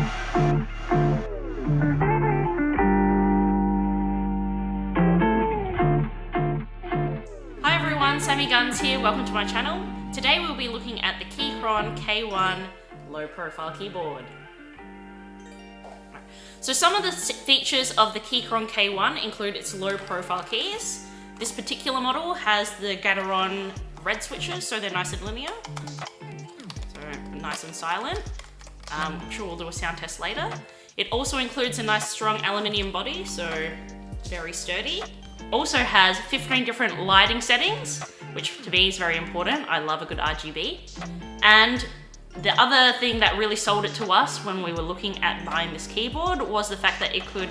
Hi everyone, Sammy Guns here, welcome to my channel. Today we'll be looking at the Keychron K1 low profile keyboard. So some of the features of the Keychron K1 include its low profile keys. This particular model has the Gateron red switches, so they're nice and linear. So nice and silent. I'm sure we'll do a sound test later. It also includes a nice strong aluminium body, so very sturdy. Also has 15 different lighting settings, which to me is very important. I love a good RGB. And the other thing that really sold it to us when we were looking at buying this keyboard was the fact that it could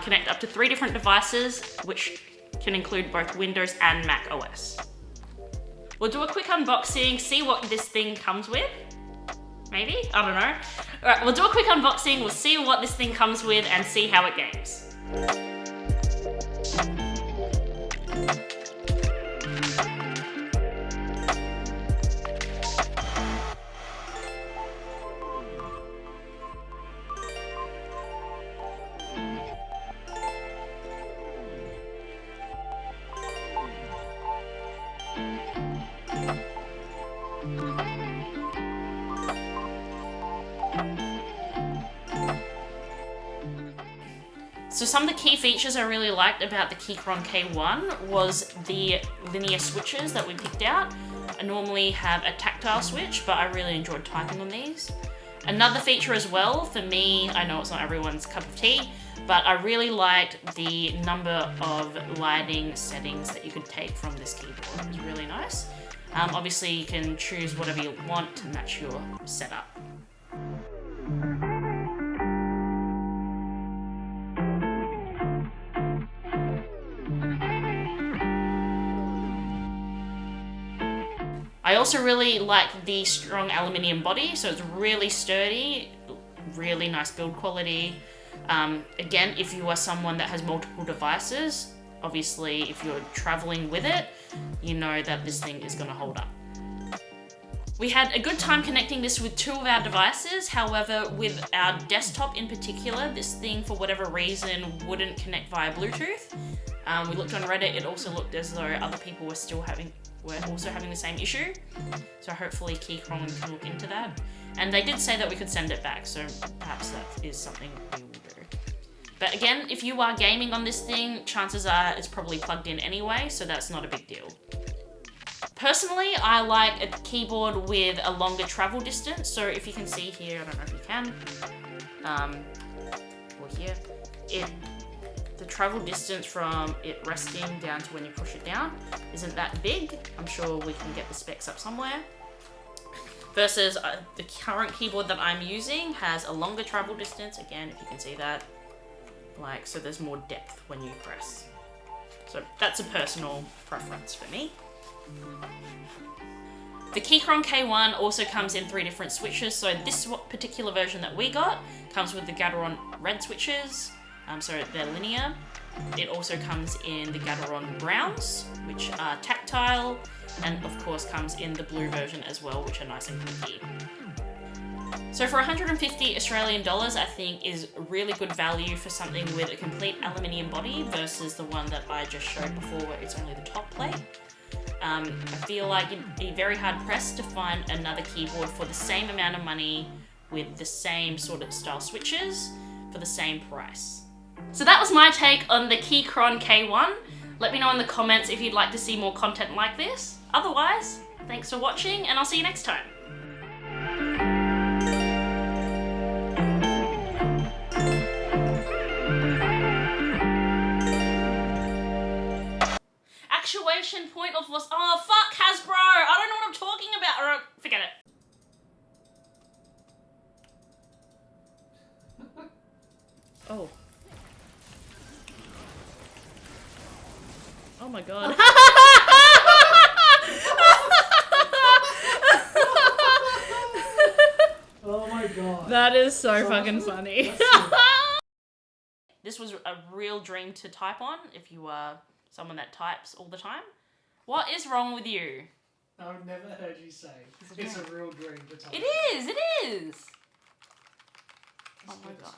connect up to 3 different devices, which can include both Windows and Mac OS. We'll do a quick unboxing, see what this thing comes with. Maybe? I don't know. All right, we'll do a quick unboxing, we'll see what this thing comes with and see how it games. So some of the key features I really liked about the Keychron K1 was the linear switches that we picked out. I normally have a tactile switch, but I really enjoyed typing on these. Another feature as well, for me, I know it's not everyone's cup of tea, but I really liked the number of lighting settings that you could take from this keyboard. It was really nice. Obviously you can choose whatever you want to match your setup. I also really like the strong aluminium body, so it's really sturdy, really nice build quality. Again, if you are someone that has multiple devices, obviously if you're traveling with it, you know that this thing is going to hold up. We had a good time connecting this with 2 of our devices, however with our desktop in particular, this thing for whatever reason wouldn't connect via Bluetooth. We looked on Reddit, it also looked as though other people were also having the same issue. So hopefully Keychron can look into that. And they did say that we could send it back, so perhaps that is something we will do. But again, if you are gaming on this thing, chances are it's probably plugged in anyway, so that's not a big deal. Personally, I like a keyboard with a longer travel distance. So if you can see here, I don't know if you can, or here, the travel distance from it resting down to when you push it down isn't that big. I'm sure we can get the specs up somewhere. Versus the current keyboard that I'm using has a longer travel distance. Again, if you can see that, so there's more depth when you press. So that's a personal preference for me. The Keychron K1 also comes in 3 different switches. So this particular version that we got comes with the Gateron red switches. So they're linear. It also comes in the Gateron browns, which are tactile, and of course comes in the blue version as well, which are nice and clicky. So for 150 Australian dollars, I think is really good value for something with a complete aluminium body versus the one that I just showed before where it's only the top plate. I feel like you'd be very hard pressed to find another keyboard for the same amount of money with the same sort of style switches for the same price. So that was my take on the Keychron K1. Let me know in the comments if you'd like to see more content like this. Otherwise, thanks for watching and I'll see you next time. Actuation point of was, oh fuck Hasbro, I don't know what I'm talking about. Or, forget it. Oh. Oh my god. Oh my god. That is so fucking funny. This was a real dream to type on if you are someone that types all the time. What is wrong with you? I've never heard you say it's a real dream to type. It is, it is. Oh my god.